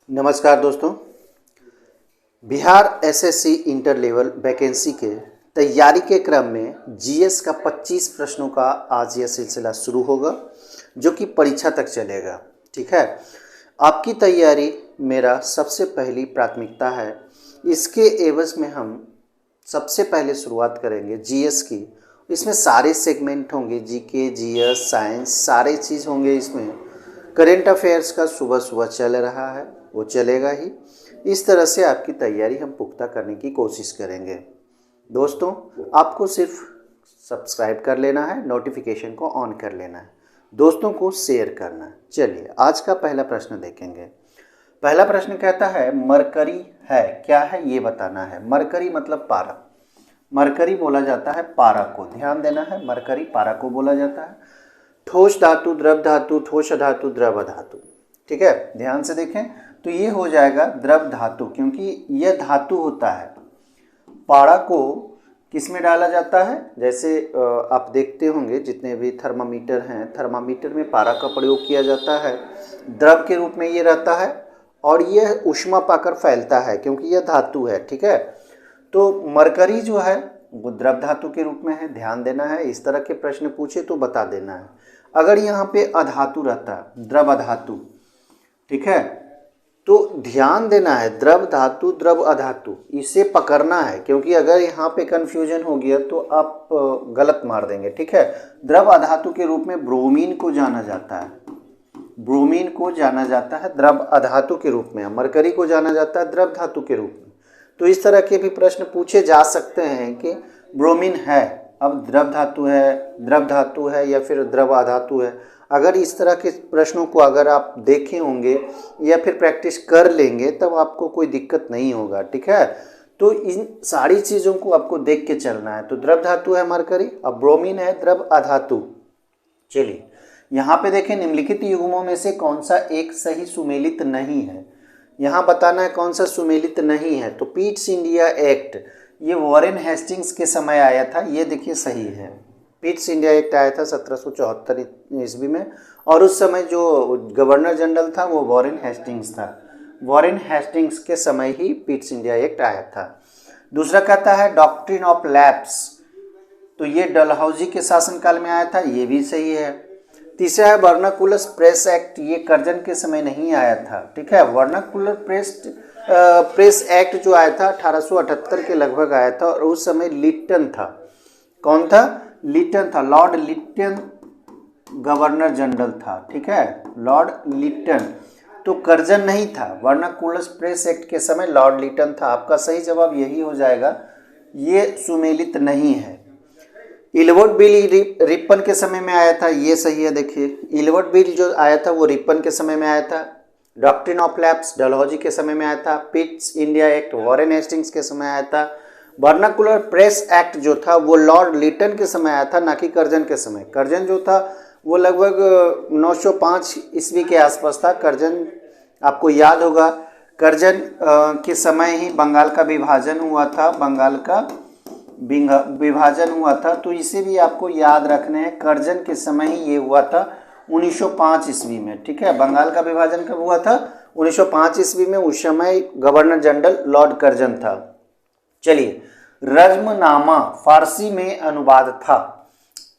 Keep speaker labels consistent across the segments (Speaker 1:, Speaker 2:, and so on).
Speaker 1: नमस्कार दोस्तों। Bihar SSC inter level vacancy के तैयारी के क्रम में जीएस का 25 प्रश्नों का आज यह सिलसिला शुरू होगा जो कि परीक्षा तक चलेगा। ठीक है, आपकी तैयारी मेरा सबसे पहली प्राथमिकता है। इसके एवज में हम सबसे पहले शुरुआत करेंगे जीएस की। इसमें सारे सेगमेंट होंगे, जीके, जीएस, साइंस, सारे चीज़ होंगे। इसमें करेंट अफेयर्स का सुबह सुबह चल रहा है, वो चलेगा ही। इस तरह से आपकी तैयारी हम पुख्ता करने की कोशिश करेंगे। दोस्तों, आपको सिर्फ सब्सक्राइब कर लेना है, नोटिफिकेशन को ऑन कर लेना है, दोस्तों को शेयर करना है। चलिए आज का पहला प्रश्न देखेंगे। पहला प्रश्न कहता है मरकरी है, क्या है ये बताना है। मरकरी मतलब पारा। मरकरी बोला जाता है पारा को, ध्यान देना है, मरकरी पारा को बोला जाता है। ठोस धातु, द्रव धातु, ठोस धातु, द्रव धातु। ठीक है, ध्यान से देखें तो ये हो जाएगा द्रव धातु, क्योंकि यह धातु होता है। पारा को किस में डाला जाता है, जैसे आप देखते होंगे जितने भी थर्मामीटर हैं, थर्मामीटर में पारा का प्रयोग किया जाता है। द्रव के रूप में ये रहता है और यह ऊष्मा पाकर फैलता है क्योंकि यह धातु है। ठीक है, तो मरकरी जो है वो द्रव धातु के रूप में है, ध्यान देना है। इस तरह के प्रश्न पूछे तो बता देना है। अगर यहाँ पे अधातु रहता, द्रव अधातु, ठीक है, तो ध्यान देना है द्रव धातु, द्रव अधातु, इसे पकड़ना है, क्योंकि अगर यहाँ पे कन्फ्यूजन हो गया तो आप गलत मार देंगे। ठीक है, द्रव अधातु के रूप में ब्रोमीन को जाना जाता है, ब्रोमीन को जाना जाता है द्रव अधातु के रूप में। मरकरी को जाना जाता है द्रव धातु के रूप में। तो इस तरह के भी प्रश्न पूछे जा सकते हैं कि ब्रोमीन है, अब द्रव धातु है या फिर द्रव अधातु है। अगर इस तरह के प्रश्नों को अगर आप देखे होंगे या फिर प्रैक्टिस कर लेंगे तब आपको कोई दिक्कत नहीं होगा। ठीक है, तो इन सारी चीज़ों को आपको देख के चलना है। तो द्रव धातु है मरकरी, अब ब्रोमीन है द्रव अधातु। चलिए यहाँ पे देखें, निम्नलिखित युग्मों में से कौन सा एक सही सुमेलित नहीं है। यहाँ बताना है कौन सा सुमेलित नहीं है। तो पीट्स इंडिया एक्ट, ये वॉरेन हेस्टिंग्स के समय आया था, ये देखिए सही है। पीट्स इंडिया एक्ट आया था 1774 ईस्वी में, और उस समय जो गवर्नर जनरल था वो वॉरेन हेस्टिंग्स था। वॉरेन हेस्टिंग्स के समय ही पीट्स इंडिया एक्ट आया था। दूसरा कहता है डॉक्ट्रिन ऑफ लैप्स, तो ये डलहौजी के शासनकाल में आया था, ये भी सही है। तीसरा है वर्नाकुलर प्रेस एक्ट, ये कर्जन के समय नहीं आया था। ठीक है, वर्नाकुलर प्रेस एक्ट जो आया था 1878 के लगभग आया था, और उस समय लिट्टन था। कौन था? लिट्टन था, लॉर्ड लिट्टन गवर्नर जनरल था। ठीक है, लॉर्ड लिट्टन, तो कर्जन नहीं था। वर्नाकुलर प्रेस एक्ट के समय लॉर्ड लिट्टन था। आपका सही जवाब यही हो जाएगा, ये सुमेलित नहीं है। इलवर्ट बिल रिपन के समय में आया था, ये सही है। देखिए इलवर्ट बिल जो आया था वो रिपन के समय में आया था। डॉक्ट्रिन ऑफ लैप्स डलहौजी के समय में आया था। Pitt's India act Warren Hastings के समय आया था। वर्नाकुलर प्रेस एक्ट जो था वो लॉर्ड लिटन के समय आया था, ना कि कर्जन के समय। कर्जन जो था वो लगभग 905 ईस्वी के आसपास था। कर्जन आपको याद होगा, कर्जन के समय ही बंगाल का विभाजन हुआ था, बंगाल का विभाजन हुआ था। तो इसे भी आपको याद रखना है, कर्जन के समय ही ये हुआ था 1905 ईस्वी में। ठीक है, बंगाल का विभाजन कब हुआ था? 1905 ईस्वी में। उस समय गवर्नर जनरल लॉर्ड कर्जन था। चलिए, रज्मनामा फारसी में अनुवाद था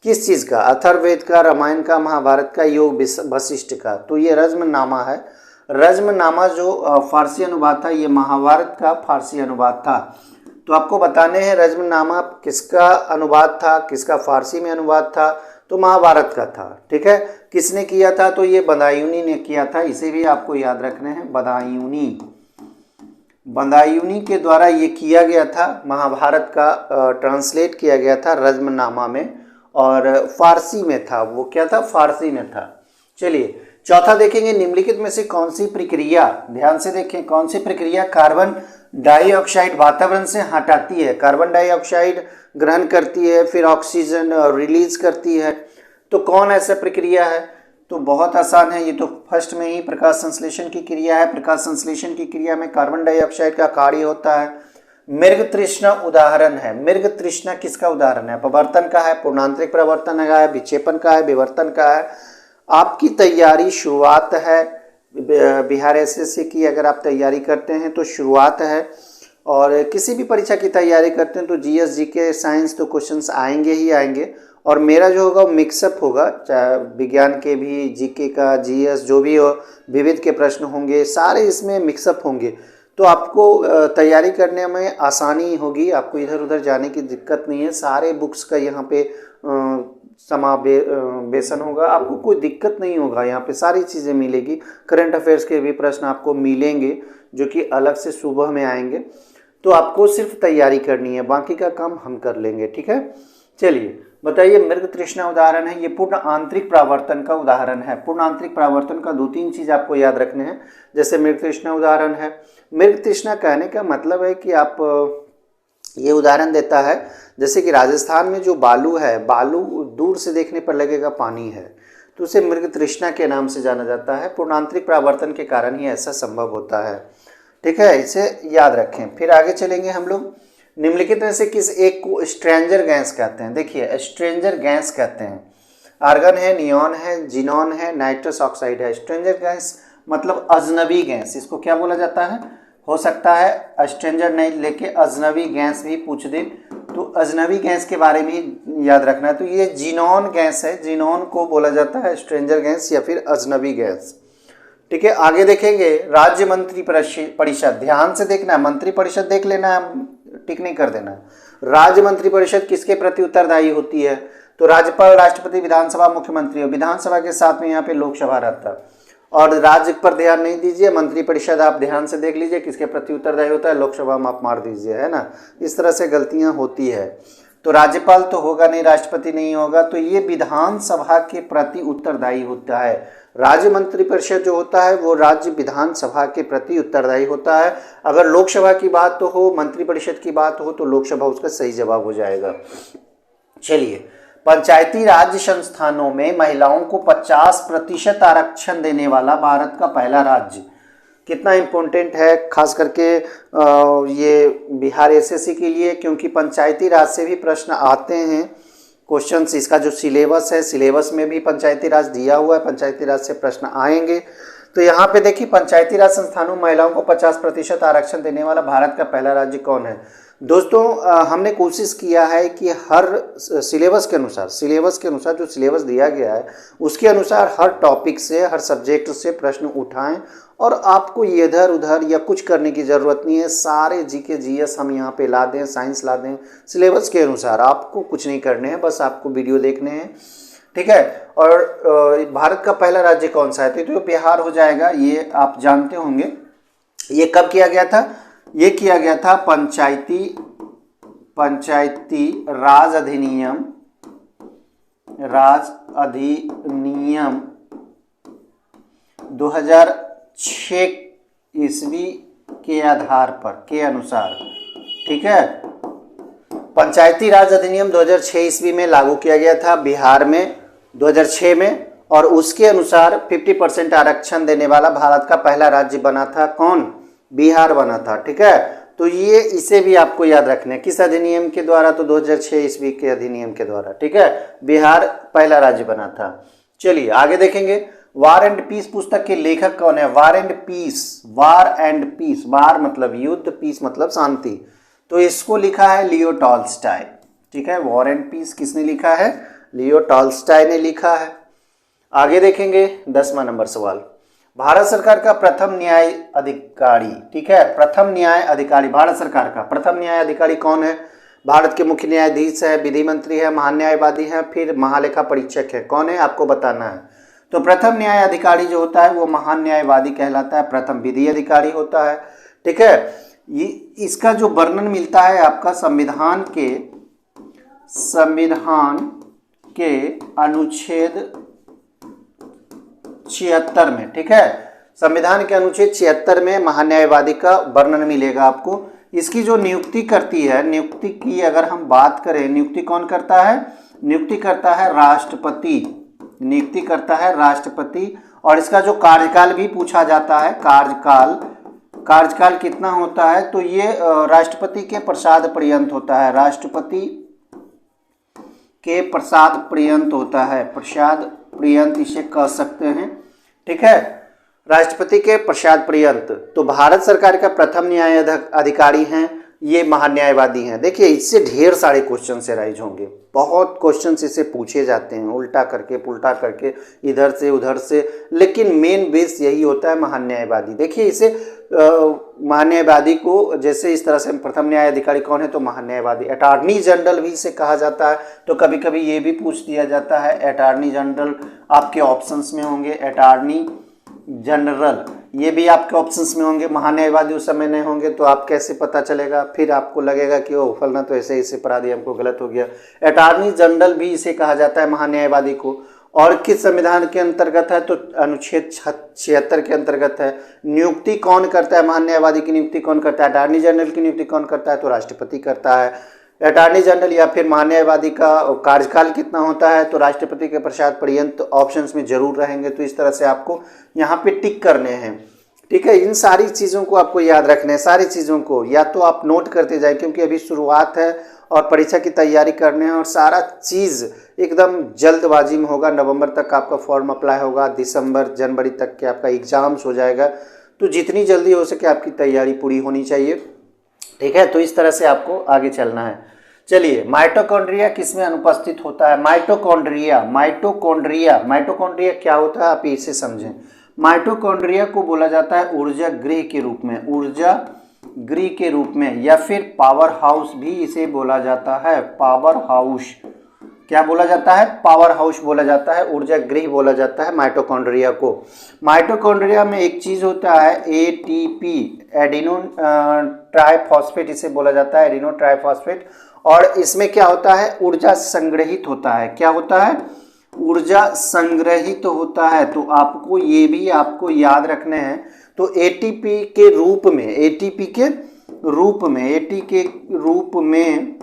Speaker 1: किस चीज़ का? अथर्ववेद का, रामायण का, महाभारत का, योग वशिष्ठ का। तो ये रज्मनामा है। रज्मनामा जो फारसी अनुवाद था, ये महाभारत का फारसी अनुवाद था। तो आपको बताने हैं रज्मनामा किसका अनुवाद था, किसका फारसी में अनुवाद था? तो महाभारत का था। ठीक है, किसने किया था? तो ये बदायूनी ने किया था। इसे भी आपको याद रखना है, बदायूनी के द्वारा ये किया गया था। महाभारत का ट्रांसलेट किया गया था रज्मनामा में, और फारसी में था। वो क्या था? फारसी में था। चलिए चौथा देखेंगे, निम्नलिखित में से कौन सी प्रक्रिया, ध्यान से देखें, कौन सी प्रक्रिया कार्बन डाइऑक्साइड वातावरण से हटाती है? कार्बन डाइऑक्साइड ग्रहण करती है, फिर ऑक्सीजन रिलीज करती है। तो कौन ऐसा प्रक्रिया है? तो बहुत आसान है, ये तो फर्स्ट में ही प्रकाश संश्लेषण की क्रिया है। प्रकाश संश्लेषण की क्रिया में कार्बन डाइऑक्साइड का कार्य होता है। मृग तृष्णा उदाहरण है। मृग तृष्णा किसका उदाहरण है? प्रवर्तन का है, पूर्णांतरिक प्रवर्तन का है, विक्षेपण का है, विवर्तन का है। आपकी तैयारी शुरुआत है बिहार एसएससी की अगर आप तैयारी करते हैं तो शुरुआत है, और किसी भी परीक्षा की तैयारी करते हैं तो जीएस जीके साइंस तो क्वेश्चंस आएंगे ही आएंगे, और मेरा जो होगा वो मिक्सअप होगा, चाहे विज्ञान के भी, जीके का, जीएस जो भी हो, विविध के प्रश्न होंगे, सारे इसमें मिक्सअप होंगे। तो आपको तैयारी करने में आसानी होगी, आपको इधर उधर जाने की दिक्कत नहीं है। सारे बुक्स का यहाँ पे समावेशन होगा, आपको कोई दिक्कत नहीं होगा। यहाँ पे सारी चीज़ें मिलेगी, करंट अफेयर्स के भी प्रश्न आपको मिलेंगे जो कि अलग से सुबह में आएंगे। तो आपको सिर्फ तैयारी करनी है, बाकी का काम हम कर लेंगे, ठीक है। चलिए बताइए, मृग तृष्णा उदाहरण है, ये पूर्ण आंतरिक प्रावर्तन का उदाहरण है। पूर्ण आंतरिक प्रावर्तन का 2-3 चीज़ आपको याद रखने हैं। जैसे मृग तृष्णा उदाहरण है, मृग तृष्णा कहने का मतलब है कि आप ये उदाहरण देता है, जैसे कि राजस्थान में जो बालू है, बालू दूर से देखने पर लगेगा पानी है, तो उसे मृग तृष्णा के नाम से जाना जाता है। पूर्ण आंतरिक प्रावर्तन के कारण ही ऐसा संभव होता है, ठीक है, इसे याद रखें। फिर आगे चलेंगे हम लोग। निम्नलिखित में से किस एक को स्ट्रेंजर गैस कहते हैं? देखिए, स्ट्रेंजर गैस कहते हैं, आर्गन है, नियॉन है, जिनॉन है, नाइट्रस ऑक्साइड है। स्ट्रेंजर गैस मतलब अजनबी गैस, इसको क्या बोला जाता है? हो सकता है स्ट्रेंजर नहीं लेके अजनबी गैस भी पूछ दे, तो अजनबी गैस के बारे में ही याद रखना है। तो ये जिनॉन गैस है, जिनॉन को बोला जाता है स्ट्रेंजर गैस या फिर अजनबी गैस, ठीक है। आगे देखेंगे राज्य मंत्री परिषद, ध्यान से देखना है, मंत्री परिषद देख लेना है, टिक नहीं कर देना। राज्य मंत्री परिषद किसके प्रति उत्तरदायी होती है? तो राज्यपाल, राष्ट्रपति, विधानसभा, मुख्यमंत्री। और विधानसभा के साथ में यहाँ पे लोकसभा रहता है। और राज्य पर ध्यान नहीं दीजिए, मंत्री परिषद आप ध्यान से देख लीजिए किसके प्रति उत्तरदायी होता है, लोकसभा में आप मार दीजिए, है ना। इस तरह से गलतियां होती है। तो राज्यपाल तो होगा नहीं, राष्ट्रपति नहीं होगा, तो ये विधानसभा के प्रति उत्तरदायी होता है। राज्य मंत्री परिषद जो होता है वो राज्य विधानसभा के प्रति उत्तरदायी होता है। अगर लोकसभा की बात तो हो, मंत्री परिषद की बात हो, तो लोकसभा उसका सही जवाब हो जाएगा। चलिए, पंचायती राज संस्थानों में महिलाओं को 50% आरक्षण देने वाला भारत का पहला राज्य। कितना इम्पोर्टेंट है, खास करके ये बिहार एसएससी के लिए, क्योंकि पंचायती राज से भी प्रश्न आते हैं, क्वेश्चंस। इसका जो सिलेबस है, सिलेबस में भी पंचायती राज दिया हुआ है, पंचायती राज से प्रश्न आएंगे। तो यहाँ पे देखिए, पंचायती राज संस्थानों में महिलाओं को 50% आरक्षण देने वाला भारत का पहला राज्य कौन है? दोस्तों, हमने कोशिश किया है कि हर सिलेबस के अनुसार जो सिलेबस दिया गया है उसके अनुसार हर टॉपिक से, हर सब्जेक्ट से प्रश्न उठाएं, और आपको इधर उधर या कुछ करने की ज़रूरत नहीं है। सारे जीके जीएस हम यहाँ पे ला दें, साइंस ला दें, सिलेबस के अनुसार। आपको कुछ नहीं करने हैं, बस आपको वीडियो देखने हैं, ठीक है। और भारत का पहला राज्य कौन सा है? तो बिहार हो जाएगा, ये आप जानते होंगे। ये कब किया गया था? ये किया गया था पंचायती राज अधिनियम 2006 ईस्वी के आधार पर, के अनुसार, ठीक है। पंचायती राज अधिनियम 2006 ईस्वी में लागू किया गया था बिहार में 2006 में, और उसके अनुसार 50% आरक्षण देने वाला भारत का पहला राज्य बना था। कौन? बिहार बना था, ठीक है। तो ये इसे भी आपको याद रखना है, किस अधिनियम के द्वारा? तो 2006 ईस्वी के अधिनियम के द्वारा, ठीक है। बिहार पहला राज्य बना था। चलिए आगे देखेंगे। वार एंड पीस पुस्तक के लेखक कौन है? वार एंड पीस, वार मतलब युद्ध, पीस मतलब शांति, तो इसको लिखा है लियो टॉल्स्टॉय, ठीक है। वॉर एंड पीस किसने लिखा है? लियो टॉल्स्टॉय ने लिखा है। आगे देखेंगे 10वां नंबर सवाल। भारत सरकार का प्रथम न्याय अधिकारी, ठीक है, प्रथम न्याय अधिकारी, भारत सरकार का प्रथम न्याय अधिकारी कौन है? भारत के मुख्य न्यायाधीश है, विधि मंत्री है, महान्यायवादी है, फिर महालेखा परीक्षक है। कौन है? आपको बताना है। तो प्रथम न्याय अधिकारी जो होता है वो महान्यायवादी कहलाता है, प्रथम विधि अधिकारी होता है, ठीक है। इसका जो वर्णन मिलता है आपका संविधान के अनुच्छेद 76 में, ठीक है। संविधान के अनुच्छेद 76 में महान्यायवादी का वर्णन मिलेगा आपको। इसकी जो नियुक्ति करती है, नियुक्ति की अगर हम बात करें, नियुक्ति कौन करता है? नियुक्ति करता है राष्ट्रपति, नियुक्ति करता है राष्ट्रपति। और इसका जो कार्यकाल भी पूछा जाता है, कार्यकाल कितना होता है? तो ये राष्ट्रपति के प्रसाद पर्यंत होता है, राष्ट्रपति के प्रसाद पर्यंत होता है, प्रसाद पर्यंत इसे कह सकते हैं, ठीक है। राष्ट्रपति के पश्चात पर्यंत तो भारत सरकार का प्रथम न्याय अधिकारी हैं ये महान्यायवादी हैं। देखिए इससे ढेर सारे क्वेश्चन से राइज होंगे, बहुत क्वेश्चन इससे पूछे जाते हैं उल्टा करके पुल्टा करके इधर से उधर से, लेकिन मेन बेस यही होता है महान्यायवादी। देखिए इसे महान्यायवादी को जैसे इस तरह से प्रथम न्याय अधिकारी कौन है तो महान्यायवादी, अटॉर्नी जनरल भी इसे कहा जाता है। तो कभी कभी ये भी पूछ दिया जाता है अटॉर्नी जनरल, आपके ऑप्शंस में होंगे अटॉर्नी जनरल, ये भी आपके ऑप्शंस में होंगे। महान्यायवादी उस समय नहीं होंगे तो आप कैसे पता चलेगा, फिर आपको लगेगा कि ओ फलना तो ऐसे इसे पढ़ा दिया हमको गलत हो गया। अटॉर्नी जनरल भी इसे कहा जाता है महान्यायवादी को। और किस संविधान के अंतर्गत है तो अनुच्छेद 76 के अंतर्गत है। नियुक्ति कौन करता है, महान्यायवादी की नियुक्ति कौन करता है, अटॉर्नी जनरल की नियुक्ति कौन करता है तो राष्ट्रपति करता है। अटॉर्नी जनरल या फिर महान्यायवादी का कार्यकाल कितना होता है तो राष्ट्रपति के पश्चात पर्यंत ऑप्शंस में जरूर रहेंगे। तो इस तरह से आपको यहाँ पे टिक करने हैं, ठीक है। इन सारी चीज़ों को आपको याद रखना है, सारी चीज़ों को या तो आप नोट करते जाए क्योंकि अभी शुरुआत है और परीक्षा की तैयारी करने हैं और सारा चीज़ एकदम जल्दबाजी में होगा। नवंबर तक आपका फॉर्म अप्लाई होगा, दिसंबर जनवरी तक के आपका एग्जाम्स हो जाएगा। तो जितनी जल्दी हो सके आपकी तैयारी पूरी होनी चाहिए, ठीक है। तो इस तरह से आपको आगे चलना है। चलिए माइटोकॉन्ड्रिया किसमें अनुपस्थित होता है, माइटोकॉन्ड्रिया माइटोकॉन्ड्रिया क्या होता है आप इसे समझें। माइटोकॉन्ड्रिया को बोला जाता है ऊर्जा गृह के रूप में, ऊर्जा गृह के रूप में, या फिर पावर हाउस भी इसे बोला जाता है। पावर हाउस क्या बोला जाता है, पावर हाउस बोला जाता है, ऊर्जा गृह बोला जाता है माइटोकॉन्ड्रिया को। माइटोकॉन्ड्रिया में एक चीज होता है एटीपी, एडिनो ट्राइफॉस्फेट इसे बोला जाता है, एडिनो ट्राइफॉस्फेट। और इसमें क्या होता है, ऊर्जा संग्रहित होता है। क्या होता है, ऊर्जा संग्रहित होता है। तो आपको ये भी आपको याद रखने हैं। तो एटीपी के रूप में, एटीपी के रूप में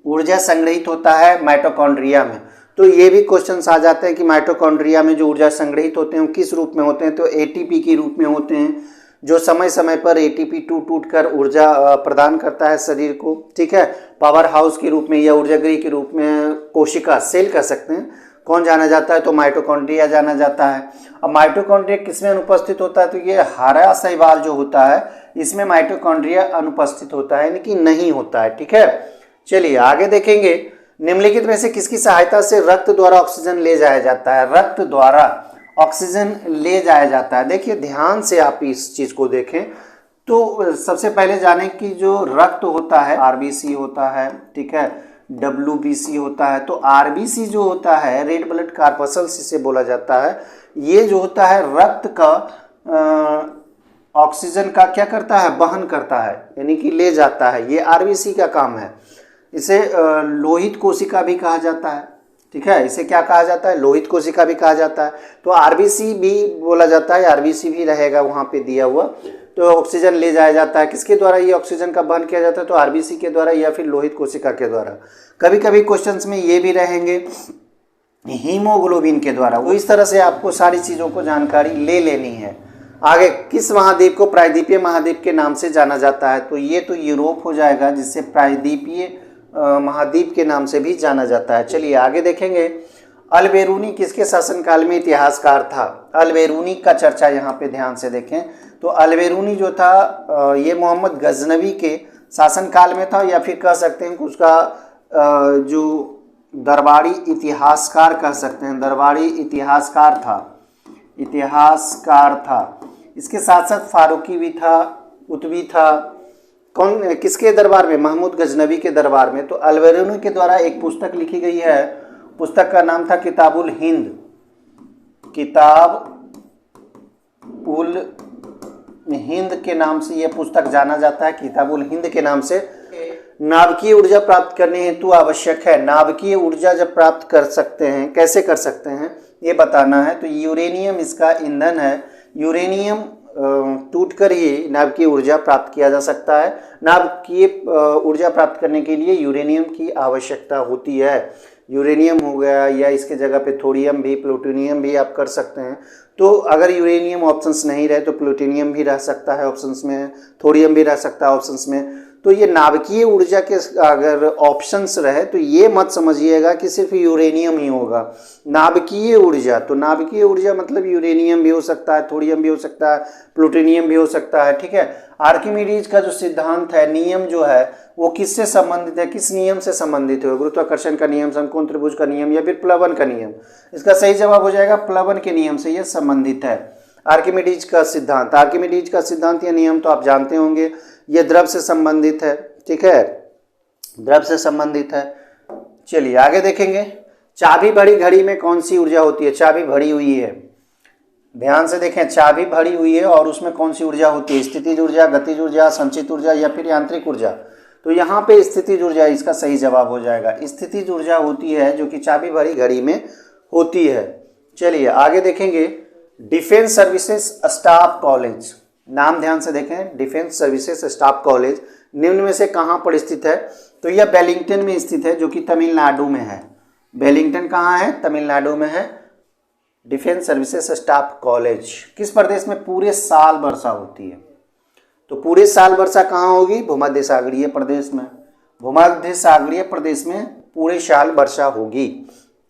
Speaker 1: ऊर्जा संग्रहित होता है माइटोकॉन्ड्रिया में। तो ये भी क्वेश्चंस आ जाते हैं कि माइटोकॉन्ड्रिया में जो ऊर्जा संग्रहित होते हैं किस रूप में होते हैं तो एटीपी के रूप में होते हैं, जो समय समय पर एटीपी टूट कर ऊर्जा प्रदान करता है शरीर को, ठीक है। पावर हाउस के रूप में या ऊर्जा गृह के रूप में कोशिका, सेल कह सकते हैं, कौन जाना जाता है तो माइटोकॉन्ड्रिया जाना जाता है। अब माइटोकॉन्ड्रिया किसमें अनुपस्थित होता है तो ये हरा शैवाल जो होता है इसमें माइटोकॉन्ड्रिया अनुपस्थित होता है, यानी कि नहीं होता है, ठीक है। चलिए आगे देखेंगे, निम्नलिखित में से किसकी सहायता से रक्त द्वारा ऑक्सीजन ले जाया जाता है, रक्त द्वारा ऑक्सीजन ले जाया जाता है। देखिए ध्यान से आप इस चीज को देखें तो सबसे पहले जाने कि जो रक्त होता है आरबीसी होता है, ठीक है, डब्ल्यूबीसी होता है। तो आरबीसी जो होता है रेड ब्लड कॉर्पस्कल्स इसे बोला जाता है। ये जो होता है रक्त का ऑक्सीजन का क्या करता है, वहन करता है, यानी कि ले जाता है, ये आरबीसी का काम है। इसे लोहित कोशिका भी कहा जाता है, ठीक है, इसे क्या कहा जाता है, लोहित कोशिका भी कहा जाता है। तो आरबीसी भी बोला जाता है, आरबीसी भी रहेगा वहाँ पे दिया हुआ। तो ऑक्सीजन ले जाया जाता है, किसके द्वारा ये ऑक्सीजन का वहन किया जाता है तो आरबीसी के द्वारा या फिर लोहित कोशिका के द्वारा। कभी कभी क्वेश्चंस में ये भी रहेंगे हीमोग्लोबिन के द्वारा। वो इस तरह से आपको सारी चीज़ों को जानकारी ले लेनी है। आगे किस महाद्वीप को प्रायद्वीपीय महाद्वीप के नाम से जाना जाता है तो ये तो यूरोप हो जाएगा, जिससे प्रायद्वीपीय महाद्वीप के नाम से भी जाना जाता है। चलिए आगे देखेंगे, अलबेरूनी किसके शासनकाल में इतिहासकार था। अलबेरूनी का चर्चा यहाँ पे ध्यान से देखें तो अलबेरूनी जो था ये मोहम्मद गजनवी के शासनकाल में था, या फिर कह सकते हैं कि उसका जो दरबारी इतिहासकार कह सकते हैं, दरबारी इतिहासकार था। इसके साथ साथ फारूकी भी था, उतवी था। कौन किसके दरबार में, महमूद गजनवी के दरबार में। तो अलबेरूनी के द्वारा एक पुस्तक लिखी गई है, पुस्तक का नाम था किताबुल हिंद, किताबुल हिंद के नाम से यह पुस्तक जाना जाता है, किताबुल हिंद के नाम से। नाभिकीय ऊर्जा प्राप्त करने हेतु आवश्यक है, नाभिकीय ऊर्जा जब प्राप्त कर सकते हैं, कैसे कर सकते हैं ये बताना है। तो यूरेनियम इसका ईंधन है, यूरेनियम टूटकर ही नाभिकीय ऊर्जा प्राप्त किया जा सकता है। नाभिकीय ऊर्जा प्राप्त करने के लिए यूरेनियम की आवश्यकता होती है। यूरेनियम हो गया या इसके जगह पे थोरियम भी, प्लूटोनियम भी आप कर सकते हैं। तो अगर यूरेनियम ऑप्शंस नहीं रहे तो प्लूटोनियम भी रह सकता है ऑप्शंस में, थोरियम भी रह सकता है ऑप्शंस में। तो ये नाभिकीय ऊर्जा के अगर ऑप्शंस रहे तो ये मत समझिएगा कि सिर्फ यूरेनियम ही होगा। नाभिकीय ऊर्जा, तो नाभिकीय ऊर्जा मतलब यूरेनियम भी हो सकता है, थोरियम भी हो सकता है, प्लूटोनियम भी हो सकता है, ठीक है। आर्किमिडीज का जो सिद्धांत है, नियम जो है, वो किससे संबंधित है, किस नियम से संबंधित है? गुरुत्वाकर्षण का नियम, समकोण त्रिभुज का नियम, या फिर प्लवन का नियम? इसका सही जवाब हो जाएगा प्लवन के नियम से यह संबंधित है। आर्किमिडीज का सिद्धांत, आर्किमिडीज का सिद्धांत या नियम तो आप जानते होंगे, ये द्रव से संबंधित है, ठीक है, द्रव से संबंधित है। चलिए आगे देखेंगे, चाबी भरी घड़ी में कौन सी ऊर्जा होती है? चाबी भरी हुई है, ध्यान से देखें, चाबी भरी हुई है और उसमें कौन सी ऊर्जा होती है? स्थितिज ऊर्जा, गतिज ऊर्जा, संचित ऊर्जा या फिर यांत्रिक ऊर्जा? तो यहाँ पे स्थितिज ऊर्जा इसका सही जवाब हो जाएगा। स्थितिज ऊर्जा होती है जो कि चाबी भरी घड़ी में होती है। चलिए आगे देखेंगे, डिफेंस सर्विसेज स्टाफ कॉलेज, नाम ध्यान से देखें, डिफेंस सर्विसेज स्टाफ कॉलेज निम्न में से कहाँ पर स्थित है? तो यह वेलिंगटन में स्थित है, जो कि तमिलनाडु में है। वेलिंगटन कहाँ है? तमिलनाडु में है। डिफेंस सर्विसेज स्टाफ कॉलेज किस प्रदेश में पूरे साल वर्षा होती है? तो पूरे साल वर्षा कहाँ होगी? भूमध्य सागरीय प्रदेश में। भूमध्य सागरीय प्रदेश में पूरे साल वर्षा होगी।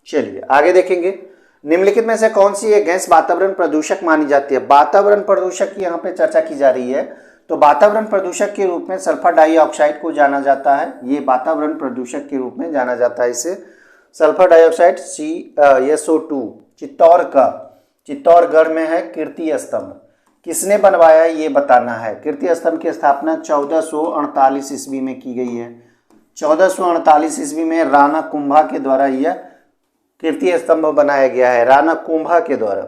Speaker 1: चलिए आगे देखेंगे, निम्नलिखित में से कौन सी एक गैस वातावरण प्रदूषक मानी जाती है? वातावरण प्रदूषक की यहाँ पे चर्चा की जा रही है। तो वातावरण प्रदूषक के रूप में सल्फर डाइऑक्साइड को जाना जाता है। ये वातावरण प्रदूषक के रूप में जाना जाता है इसे, सल्फर डाइऑक्साइड SO2। चित्तौड़गढ़ में है कीर्ति स्तंभ। किसने बनवाया है ये बताना है। कीर्ति स्तंभ की स्थापना 1448 ईस्वी में की गई है। 1448 ईस्वी में राणा कुंभा के द्वारा यह कीर्ति स्तंभ बनाया गया है, राणा कुंभा के द्वारा।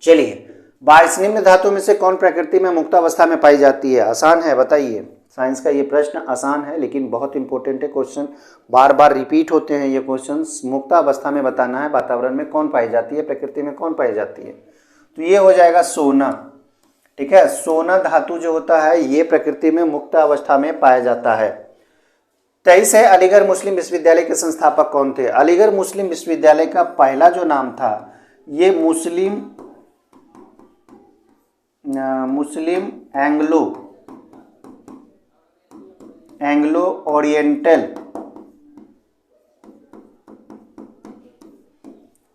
Speaker 1: चलिए, निम्न धातु में से कौन प्रकृति में मुक्तावस्था में पाई जाती है? आसान है, बताइए। साइंस का ये प्रश्न आसान है लेकिन बहुत इंपॉर्टेंट है, क्वेश्चन बार बार रिपीट होते हैं ये क्वेश्चंस। मुक्तावस्था में बताना है वातावरण में कौन पाई जाती है, प्रकृति में कौन पाई जाती है? तो ये हो जाएगा सोना, ठीक है। सोना धातु जो होता है ये प्रकृति में मुक्त अवस्था में पाया जाता है। 23 है, अलीगढ़ मुस्लिम विश्वविद्यालय के संस्थापक कौन थे? अलीगढ़ मुस्लिम विश्वविद्यालय का पहला जो नाम था ये मुस्लिम एंग्लो ओरिएंटल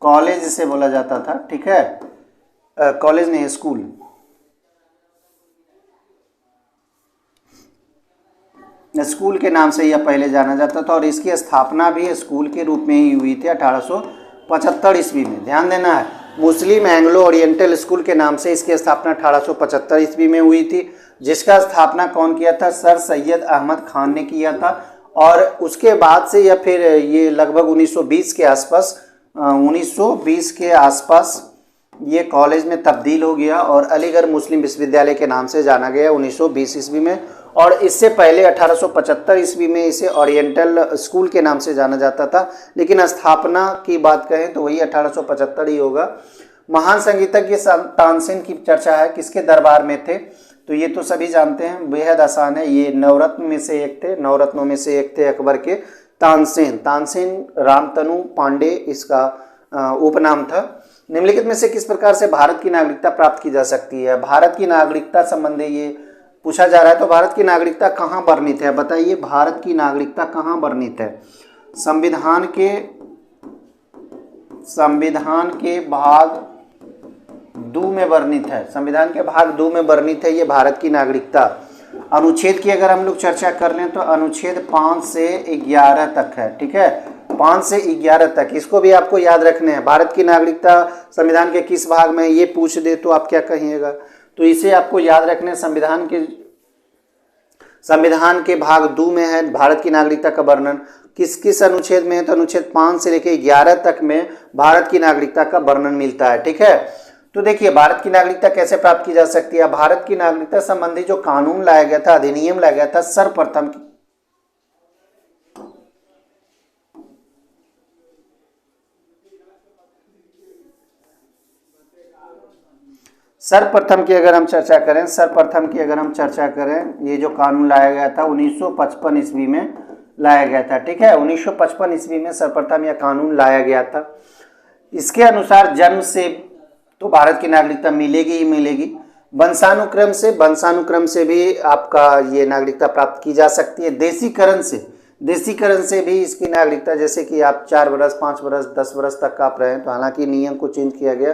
Speaker 1: कॉलेज इसे बोला जाता था, ठीक है। कॉलेज नहीं, स्कूल। स्कूल के नाम से यह पहले जाना जाता था और इसकी स्थापना भी स्कूल के रूप में ही हुई थी 1875 ईस्वी में। ध्यान देना है, मुस्लिम एंग्लो ओरिएंटल स्कूल के नाम से इसकी स्थापना 1875 ईस्वी में हुई थी, जिसका स्थापना कौन किया था? सर सैयद अहमद खान ने किया था। और उसके बाद से या फिर ये लगभग 1920 के आसपास ये कॉलेज में तब्दील हो गया और अलीगढ़ मुस्लिम विश्वविद्यालय के नाम से जाना गया 1920 ईस्वी में। और इससे पहले 1875 ईस्वी में इसे ओरिएंटल स्कूल के नाम से जाना जाता था, लेकिन स्थापना की बात करें तो वही 1875 ही होगा। महान संगीतज्ञ तानसेन की चर्चा है, किसके दरबार में थे? तो ये तो सभी जानते हैं, बेहद आसान है, ये नवरत्न में से एक थे, नवरत्नों में से एक थे अकबर के तानसेन रामतनु पांडे इसका उपनाम था। निम्नलिखित में से किस प्रकार से भारत की नागरिकता प्राप्त की जा सकती है? भारत की नागरिकता संबंधी ये पूछा जा रहा है। तो भारत की नागरिकता कहाँ वर्णित है? बताइए, भारत की नागरिकता कहाँ वर्णित है? संविधान के भाग 2 में वर्णित है। संविधान के भाग 2 में वर्णित है ये भारत की नागरिकता। अनुच्छेद की अगर हम लोग चर्चा कर लें तो अनुच्छेद 5 से 11 तक है, ठीक है, 5 से 11 तक। इसको भी आपको याद रखने हैं। भारत की नागरिकता संविधान के किस भाग में, ये पूछ दे तो आप क्या कहिएगा? तो इसे आपको याद रखने, संविधान के भाग 2 में है भारत की नागरिकता का वर्णन। किस किस अनुच्छेद में है? तो अनुच्छेद 5 से लेकर 11 तक में भारत की नागरिकता का वर्णन मिलता है, ठीक है। तो देखिए, भारत की नागरिकता कैसे प्राप्त की जा सकती है? भारत की नागरिकता संबंधी जो कानून लाया गया था, अधिनियम लाया गया था, सर्वप्रथम की अगर हम चर्चा करें, ये जो कानून लाया गया था 1955 ईस्वी में लाया गया था, ठीक है। 1955 ईस्वी में सर्वप्रथम यह कानून लाया गया था। इसके अनुसार जन्म से तो भारत की नागरिकता मिलेगी ही मिलेगी, वंशानुक्रम से भी आपका ये नागरिकता प्राप्त की जा सकती है। देशीकरण से भी इसकी नागरिकता, जैसे कि आप 4 वर्ष 5 वर्ष 10 वर्ष तक का आप रहें, तो हालांकि नियम को चेंज किया गया,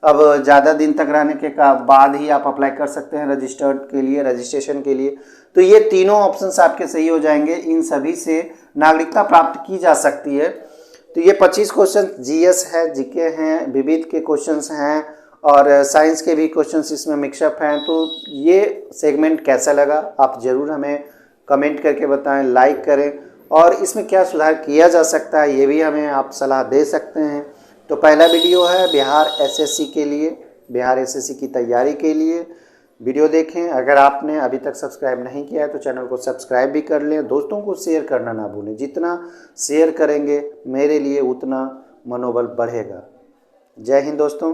Speaker 1: अब ज़्यादा दिन तक रहने के बाद ही आप अप्लाई कर सकते हैं रजिस्ट्रेशन के लिए। तो ये तीनों ऑप्शंस आपके सही हो जाएंगे, इन सभी से नागरिकता प्राप्त की जा सकती है। तो ये 25 क्वेश्चन जीएस है, जीके हैं, विविध के क्वेश्चंस हैं और साइंस के भी क्वेश्चंस इसमें मिक्सअप हैं। तो ये सेगमेंट कैसा लगा आप ज़रूर हमें कमेंट करके बताएं, लाइक करें, और इसमें क्या सुधार किया जा सकता है ये भी हमें आप सलाह दे सकते हैं। तो पहला वीडियो है बिहार एसएससी के लिए, बिहार एसएससी की तैयारी के लिए वीडियो देखें। अगर आपने अभी तक सब्सक्राइब नहीं किया है तो चैनल को सब्सक्राइब भी कर लें, दोस्तों को शेयर करना ना भूलें। जितना शेयर करेंगे मेरे लिए उतना मनोबल बढ़ेगा। जय हिंद दोस्तों।